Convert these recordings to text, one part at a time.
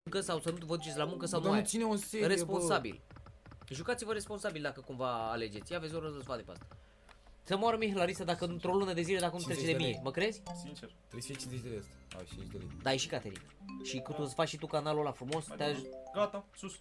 muncă sau să nu vă duceți la muncă sau nu Dar ai. nu ține o serie, Responsabil. Jucați-vă responsabil dacă cumva alegeți. Ia vezi o răzvade pe asta. Să moară mie Larisa dacă într-o lună de zile, dacă nu trece de 50 de mie. lei. Mă crezi? Sincer. Trebuie să fie 50 de lei asta. Ai 50 de lei. Da, e și Caterin. Și cu tu îți faci și tu canalul ăla frumos. Gata, sus.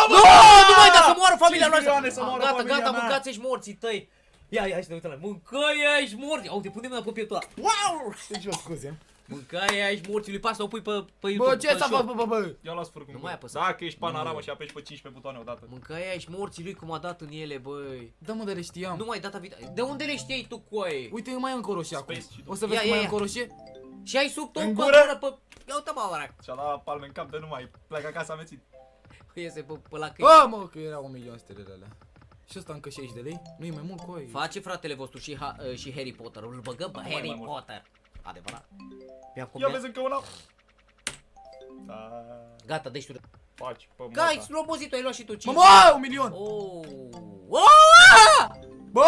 Nu mai da să moară familia 5 milioane noastră! să moară Gata, familia gata, mea. mâncați ești morții tăi! Ia, și te uită la mâncăi aici morți! Uite, pune mâna pe pieptul ăla! Wow! Deci eu scuze. Mâncăi aici morți, lui pas să o pui pe YouTube. Bă, ce pe s-a shop. făcut, bă? Ia las fără cum. Nu mai apăsa. Dacă ești panoramă și apeși pe 15 butoane odată. Mâncăi aici morții lui cum a dat în ele, băi. Da, mă, dar le știam. Nu mai data viitoare. De unde le știai tu, coaie? Uite, mai e încă o roșie acum. Space și tu. O să Ia, vezi cum ia, mai e ia. încă o roșie? Și ai sub tot În pe gură? gură pe... Ia uite mă, orac. Și-a dat palme în cap de nu mai pleacă acasă amețit. Iese pe la câini. Bă, mă, că era 1 milion stelele alea. Și ăsta încă 60 de lei? Nu e mai mult cu aia. Face fratele vostru și Harry Potter. Îl băgăm pe Nu mai Harry mult. Potter. Adevărat. Pe acum Ia vezi încă una. Da. Gata, deci tu... Faci pe Gai, mata. slobozit, ai luat și tu 5. Mă, mă, 1 milion! Oh! Oh! Bă!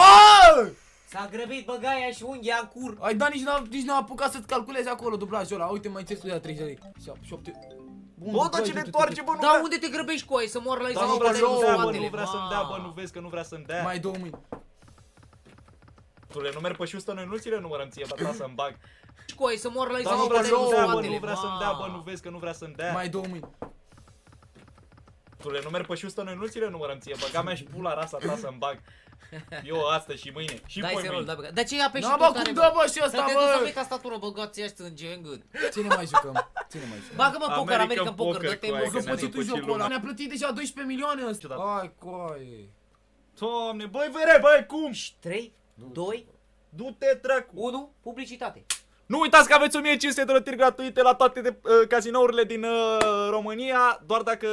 S-a grăbit băgaia și unghia în cur. Ai dat nici n-a apucat să-ți calculezi acolo dublajul ăla. Uite, mai ți-ai studiat 30 de lei. 7. Bă, dar cine întoarce, bă, nu Dar vrea. unde te grăbești cu aia să moară la Dar nu Isabel vrea să-mi dea, bă, spatele? nu vrea să-mi dea, bă, nu vezi că nu vrea să-mi dea. Mai 2 mâini. Tu le numeri pe Houston, noi nu ți le numărăm ție, bă, să-mi bag. Cu aia să moară la Dar nu Isabel vrea să-mi dea, bă, spatele. nu vrea să-mi dea, bă, nu vezi că nu vrea să-mi dea. Mai 2 mâini. Tu le numeri pe Houston, noi nu ți le numărăm ție, băga mea și pula rasa ta să-mi bag. Eu astăzi și mâine, și Dai poi să rol, mâine. da, băga. Dar ce ia pe și Da, tu bă, care, cum dă, bă, și Să ăsta, te duci să bă? vei ca statură, băgați ăștia sânge în gât. Ce ne mai jucăm? Ce ne mai jucăm? Bagă-mă poker, American Poker, Poker, dă-te cu aia, mă. că Că ne-a plătit tu depășit jocul ăla. lumea. Ne-a plătit deja 12 milioane ăsta. Ciudat. Ai, coaie. Doamne, băi, vere, băi, cum? 3, 2, Du-te, dracu. 1, publicitate. Nu uitați că aveți 1500 de rotiri gratuite la toate cazinourile din România, doar dacă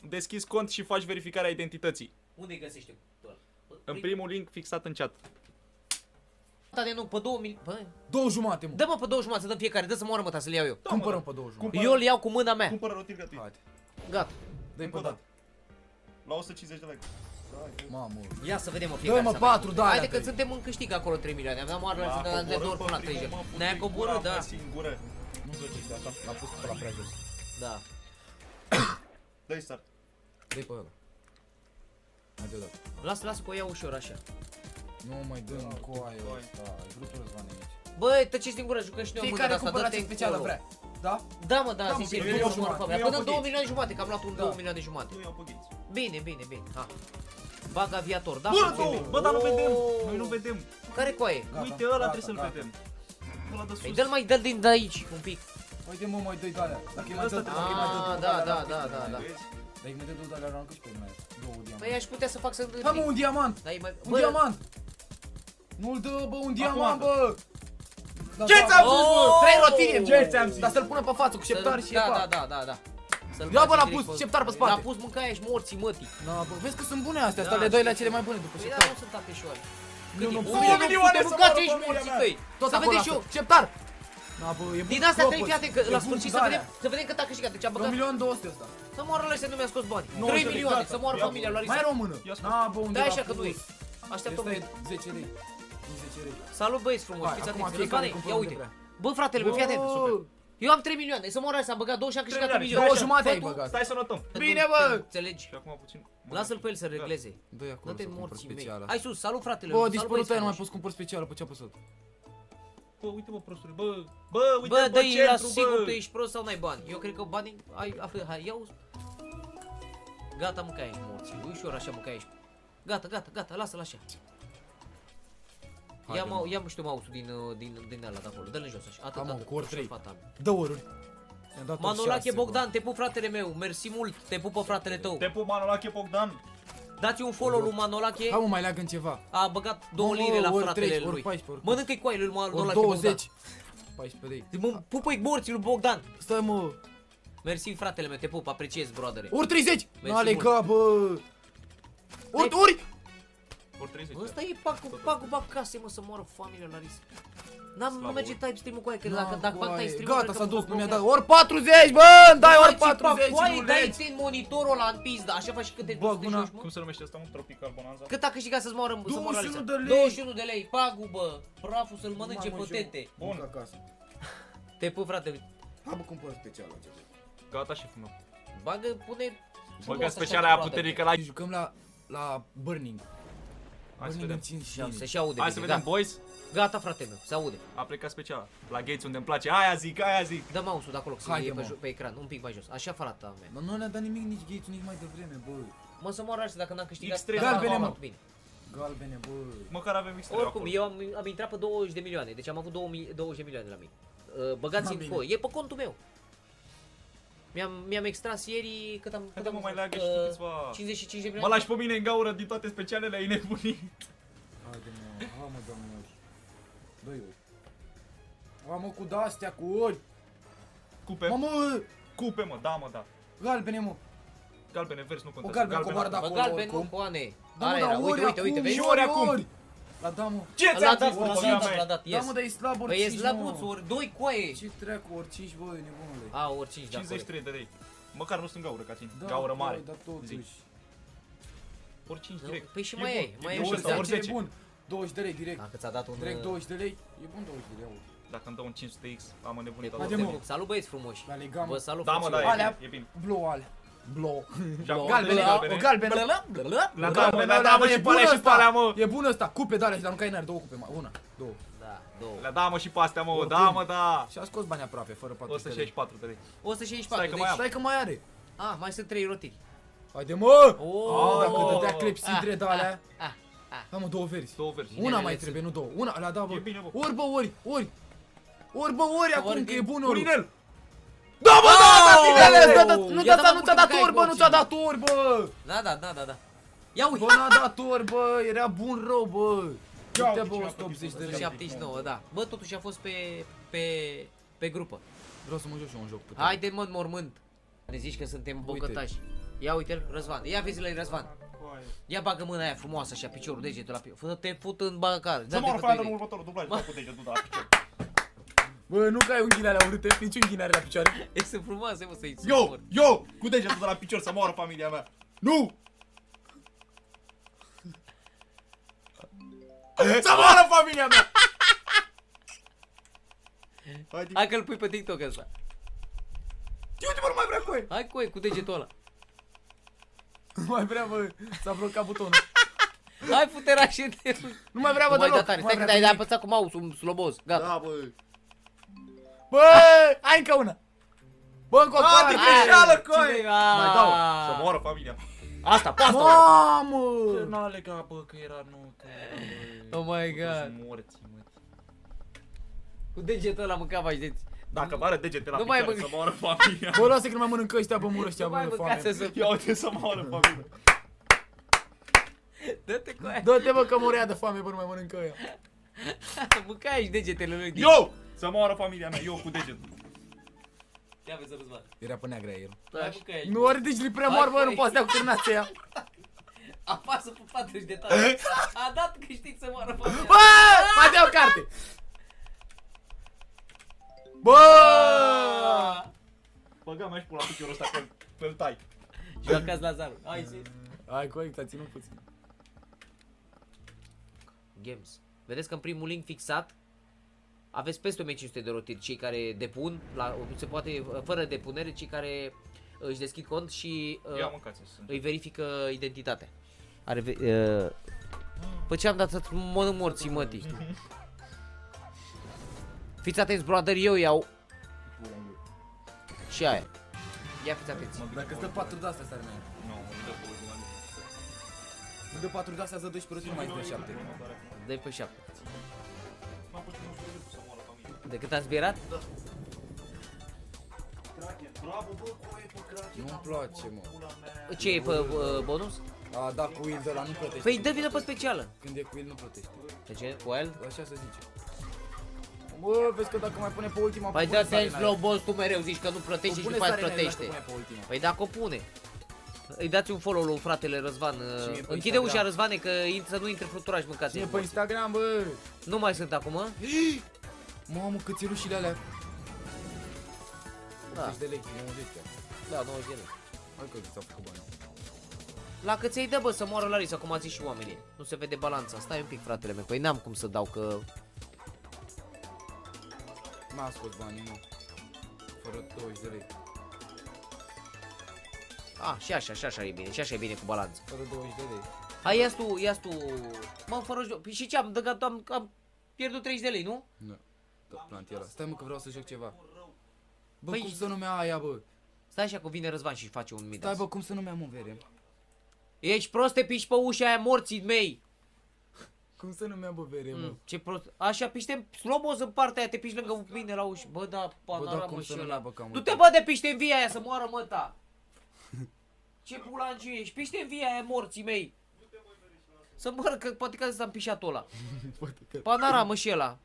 deschizi cont și faci verificarea identității. Unde găsește? În primul link fixat în chat. De nu, pe 2000, bă. 2 jumate, mă. Dă-mă pe 2 jumătate, să dăm fiecare, dă să moară mă, ta să le iau eu. Cumpărăm pe 2 jumate. Eu îl iau cu mâna mea. Cumpără rotiri gratuite. Haide. Gata. Dă-i Încă pe o dat. dată. La 150 de like. Mamă. Ia să vedem o fiecare. Dă-mă să avem. 4, da, Haide alea că trei. suntem în câștig acolo 3 milioane. Aveam oară Da, să dăm de doar până la 30. Ne-ai coborât, da. Singură. Nu duce chestia asta. L-am pus pe la prea jos. Da. Dă-i start. Dă-i pe ăla. Mai deodată. Lasă că o iau ușor așa. Nu mai dăm cu aia ăsta. Ai vrut o răzvane aici. Băi, tăceți din gură, jucăm și noi o mână de Fiecare asta, cumpărație dă-te specială încolo. vrea. Da? Da, mă, da, Da, mă, zice, că eu eu iau iau moară jumătate. familia. Eu iau Până în 2 păghiți. milioane jumate, că am luat un Da. 2 milioane jumate. Nu iau păghiți. Bine, bine, bine. Ha. Bag aviator, da? Bă, frate? nu, bă, dar nu vedem. Oh. Noi nu vedem. Care coaie? Gata, Uite, ăla gata, trebuie să-l gata. vedem. Ăla de Păi sus. dă-l mai, dă-l din de aici, un pic. Uite, mă, mai dă-i de-alea. Dacă îi mai Asta dă, trebuie dacă îi mai dă, Ah, două da, de-alea, da, am da, câștigat. da. Vezi? Dacă îi mai dă 2 de-alea, am câștigat mai. 2 Păi diamante. aș putea să fac să... Da, mă, un diamant! Dar e mai... Un diamant! Nu-l dă, bă, un diamant, dată. bă! Da, Ce da, ți-am bă. zis, bă? 3 rotiri! Ce ți-am zis? Dar să-l pună pe față cu șeptari și e Da, pa. da, da, da, da. Să-l Ia, bă, faci l-a direct pus șeptar pe spate. L-a pus mâncaia și morții mătii. Da, bă, vezi că sunt bune astea, Da, astea le doi la știu. cele mai bune după Păi da, șeptar. nu sunt apeșoare. Nu, nu, Cât e? 2 2 milioane să mâncați moară ești familia morții mea. tăi. Tot Să acolo, vedem și eu. șeptar! Da, bă, e bun. Din astea Bă, 3 bă, fiate, că e la bun sfârșit cu să de-alea. vedem, să vedem cât a câștigat. Deci a 1 băgat. milion 200 ăsta. Să moară la ăștia, nu mi-a scos bani. 90 3 de milioane, gata. să moară Ia, familia lui Mai Larisa. română. Ia scos. Na, bă, unde Da, l-a așa că nu e. pus? Așteaptă Ăsta un e pic. 10 lei. 10 lei. Salut băieți frumoși, Hai, fiți acum atenți, fiecare Răzvane, cumpără ia unde uite. vrea. Bă, fratele meu, fii atent. Super. Eu am 3 milioane, să moară ăsta, am băgat 2 și am câștigat 1 milion. Două Așa. jumate Fă ai tu. băgat. Stai să notăm. Bine, bă! Înțelegi? Și acum puțin. Lasă-l pe el să regleze. Dă-i acolo Dă-te să cumpăr morții mei. specială. Hai sus, salut fratele. Bă, salut, dispărut băieți aia, nu mai frumoși. poți cumpăr specială, pe ce a apăsat? Bă, uite, bă, prostule. Bă, uite, Bă, dă-i la centru, sigur bă. tu ești prost sau n-ai bani. Eu cred că banii ai, hai, iau. Gata, mâncai ești morții. Ușor așa mâncai ești. Gata, lasă-l așa. Ia știu mouse-ul din ăla de acolo. Dă-l jos așa. Am, Atât. cu ori ușor, trei. fata mea. Dă oruri. Mi-a dat Manolache 6, Bogdan, te pup fratele meu. Mersi mult. Te pupă fratele tău. Te pup, Manolache Bogdan. Dați un follow lui Manolache. Hai, mă, mai leagă în ceva. A băgat 2 Mă, lire la ori fratele 13, ori lui. 14, ori Mănâncă-i coaile lui Ori Manolache Bogdan. 20. 14 lei. Mă, pupă-i morții lui Bogdan. Stai, mă. Mersi fratele meu, te pup, apreciez, brodere. Ori 30. Mersi N-ale mult. cap, bă. Ori. Ori 30. Ăsta e pagul case, mă, să moară familia Larisa. Nu Slavă merge lui. type stream-ul cu aia, că Na, dacă fac coaie. type stream-ul, Gata, cred s-a că dus, mă nu mi-a dat. blochează. Ori 40, bă, îmi dai ori 40, Coaie, nu dai legi. țin monitorul ăla în pizda, așa faci și câte Bă, 200 de guna. joci, mă? Cum se numește asta, un Tropical Bonanza? Cât a câștigat să-ți moară, să moară 21 Larisa? de lei. 21 de lei, pagul, bă, praful să-l mănânce Mamă, pătete. Bun. Acasă. Te pup, frate. Hai, bă, cumpăr special la ceva. Gata, șeful meu. Bagă, pune... Băga speciala aia puternică la... Jucăm la Burning. Hai să Burning vedem. în 5 și... Se-și aude Hai să bine, vedem, gata. boys. Gata, frate meu, se aude. A plecat speciala. La Gates unde îmi place. Aia zic, aia zic. Dă mouse-ul de acolo, că Haide, e mă. pe ecran, un pic mai jos. Așa frata mea. Mă, nu ne-a dat nimic nici Gates, nici mai devreme, bă. Mă, să moară așa dacă n-am câștigat. X3, da, galbene, am mă. luat bine. Galbene, bă. Măcar avem X3 Oricum, acolo. eu am intrat pe 20 de milioane, deci am avut 2000 de milioane la mine. Băgați-mi bine. voi, e pe contul meu. Mi-am extras ieri cât am... Haide mă, mai leagă și tu câțiva... 55 de Mă milioane. lași pe mine în gaură din toate specialele, ai nebunit. Haide, mă. Ha, mă, doamne. Dă-i ori. Ha, mă, cu de-astea, cu ori. Cupe. Mamă, Cupe, mă, da, mă, da. galbene, mă. Galbene, verzi, nu O contează. galben coboară de Bă, acolo, galben, nu, oricum. coane. Da, mă, Aia dar era, ori uite, acum, vezi? și ori acum. La da, mă. Ce L-a ți-am dat, zis, l-a bă, dat, mea? l-a dat, Da, yes. mă, dar e slab ori Păi e 5, slăbuț, mă. ori 2 coaie. Ce treacă, ori 5, bă, nebunule. A, ori 5 de acolo. 53 de lei. Măcar nu sunt gaură ca tine. Da, Gaură bă, mare. dar totuși. Ori 5 Nu, direct. păi și E mai bun, ai, mai e ai bun și ăsta, ăsta. ori E 10. bun. 20 de lei direct. Dacă ți-a dat un... Direct 20 de lei. E bun 20 de lei. Dacă îmi dă un 500X, am înnebunit Haide, tot. mă. Salut băieți frumoși. La legam. Vă salut Da, mă, frăților. da, Alea. e bine. Blow alea. Blow. Și acum Galbene, galbene. o galbene. La galbene, da, mă, și pe alea și pe alea, mă. E bun ăsta, cupe de alea și dar nu ca n-are două cupe, mă. Una, două. Da, 2. Le da, mă, și pe astea, mă, Oricum. da, mă, da. Și a scos bani aproape, fără 400 de lei. 164 de lei. 164, Stai că deci... mai am. Stai că mai are. Ah, mai sunt 3 rotiri. Haide, mă! Oh, Dacă dădea clepsidre de alea. Ah, Da, mă, două verzi. Două verzi. Una mai Inelele trebuie, nu două. Una, alea da, bă. E bine, bă. Ori, bă, ori, ori. Ori, bă, ori acum, că e bun ori. Urinel. Da, bă, da, tinele, Oh! nu Ia da, da, nu mă, ți-a cu dat cai ori, bă, nu morții, ți-a mă. dat ori, bă. Da. Ia uite. Bă, n-a dat ori, bă, era bun rău, bă. Ia Uite, uite bă, ce a 180 de făcut, lei. 79, da. Bă, totuși a fost pe grupă. Vreau să mă joc și eu un joc. puternic. Haide, mă, în mormânt. Ne zici că suntem Uite. bocătași. Ia uite-l, Răzvan. Ia vezi-l, Răzvan. Ia bagă mâna aia frumoasă așa, piciorul, degetul la picior. Te fut în bagacar. Să mă rog, în următorul dublaj, dau cu degetul de la picior. Bă, nu că ai unghiile alea urâte, nici unghiile alea la picioare. E sunt frumoase, mă, să-i Eu, cu degetul de la picior să moară familia mea. Nu! Să moară familia mea! Hai că-l pui pe TikTok ăsta. Uite, bă, nu mai vrea cu ei. Hai cu degetul ăla. Nu mai vrea, bă, s-a blocat butonul. Hai futerașe de... Nu mai vrea, bă, Nu mai da deloc. tare, Nu mai stai că vrea ai nimic. apăsat cu mouse-ul sloboz. Gata. Da, bă. Bă, hai încă una. Bă, încă o Ah, parte. de greșeală, Cine- coi! Mai dau, să moară familia mea. Asta, pe asta. Mamă! N-a legat, bă, că era nu, că era, bă. Oh my god. Morți, mă. Cu degetul ăla mâncava și deci. Dacă mă arăt degete la Nu mai picioare mânc- să moară familia. Bă, lasă că nu mai mănâncă ăștia, bă, mură ăștia, Nu mai bă, mâncați foame. să... Ia uite să moară familia. Dă-te cu aia. Dă-te, bă, că murea de foame, bă, nu mai mănâncă ăia. Mâncai aici degetele lui. Eu! Să moară familia mea, eu cu degetul. Ia vezi, Răzvan. Era pe neagră el. Hai, mâncai aici. Nu are deci prea mor, bă, nu poate să dea cu cârnația aia. Apasă pe 40 de tare. A dat câștig să moară familia. Bă, mai dea o carte. Bă! Băga mai și pula piciorul ăsta că-l tai. Joacați Lazaru. Hai zi. Hai, coi, ți-a ținut puțin. Games. Vedeți că în primul link fixat aveți peste 1500 de rotiri. Cei care depun, se poate fără depunere, cei care își deschid cont și Ia mâncați sunt. îi verifică identitatea. Păi ce am dat să mănânc morții, mătii? Fiți atenți, brother, eu iau și aia. Ia fiți atenți. Dacă îți dă 4 de-astea, stare mea. Nu, îmi dă pe ultima. Îți dă 4 de-astea, îți dă 12 rotiri, nu mai îți dă 7. Dă-i pe 7. M-am pus un scurt să moară familia. De cât ați bierat? Kraken, bravo, bă, coaie pe Kraken. Nu-mi place, mă. Ce e pe bonus? A, da, cu Will de ăla nu plătește. Păi dă vină pe specială. Când e cu Will nu plătește. De ce? Cu el? Așa se zice. Bă, vezi că dacă mai pune pe ultima... Păi pune dă-te sare în în aia. slow boss, tu mereu zici că nu plătește și Pune după aia sare în aia dacă plătește. pune pe ultima. Păi dacă o pune. Îi dați un follow lui fratele Răzvan. Cine e pe Închide Instagram? ușa, Răzvane, că să nu intre fluturaș mâncați. Cine pe Instagram, bă? Nu mai sunt acum, mă? Mamă, cățelușile alea. Da. 80 de lei, 90 chiar. Da, 90 de lei. Hai că ți-a făcut bani. La cât ți-ai dă, bă, să moară Larisa, cum a zis și oamenii. Nu se vede balanța. Stai un pic, fratele meu. Păi n-am cum să dau, că... M-a scos banii, nu. Fără 20 de lei. Și așa e bine, și așa e bine cu balanță. Fără 20 de lei. Hai, ia-ți tu, mă, fără joc. Păi și ce am dăgat, am pierdut 30 de lei, nu? Da, plantiera. Stai mă că vreau să joc ceva. Bă, Păi- cum să numea aia, bă? Stai așa că vine Răzvan și face un midas. Stai, bă, cum să numea, mă, vere? Ești prost, te piși pe ușa aia morții mei. Cum să numea, bă, vere, mă? Ce prost. Așa piște slobos în partea aia, te piși lângă mine la ușă. Bă, da, Bă, da, panoramă cum și să numea, ăla. bă, că am Du-te, uitat. bă, de piște în via aia să moară măta. Ce bulangiu ești? Piște în via aia morții mei. Să moară, că poate că s-a împișat ăla. Panoramă și ăla.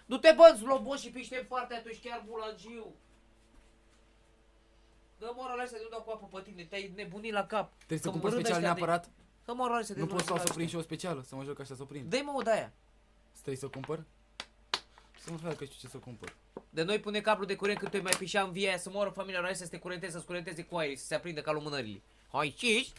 Du-te, bă, slobos și piște în partea aia, tu ești chiar bulangiu. Dă moră la astea, nu dau cu apă pe tine, te-ai nebunit la cap. Trebuie să Că cumpăr mă râd special ăștia de- neapărat? Dă moră la astea de Nu pot drum să o la să prind și ăștia. o specială, să mă joc așa să o prind. Dă-i mă o de-aia. Stai să cumpăr? Să mă fac că știu ce să cumpăr. De noi pune cablu de curent când tu mai pișea în via aia să moară familia noastră să te curenteze, să-ți curenteze cu aer, să se aprindă ca lumânările. Hai, ce ești?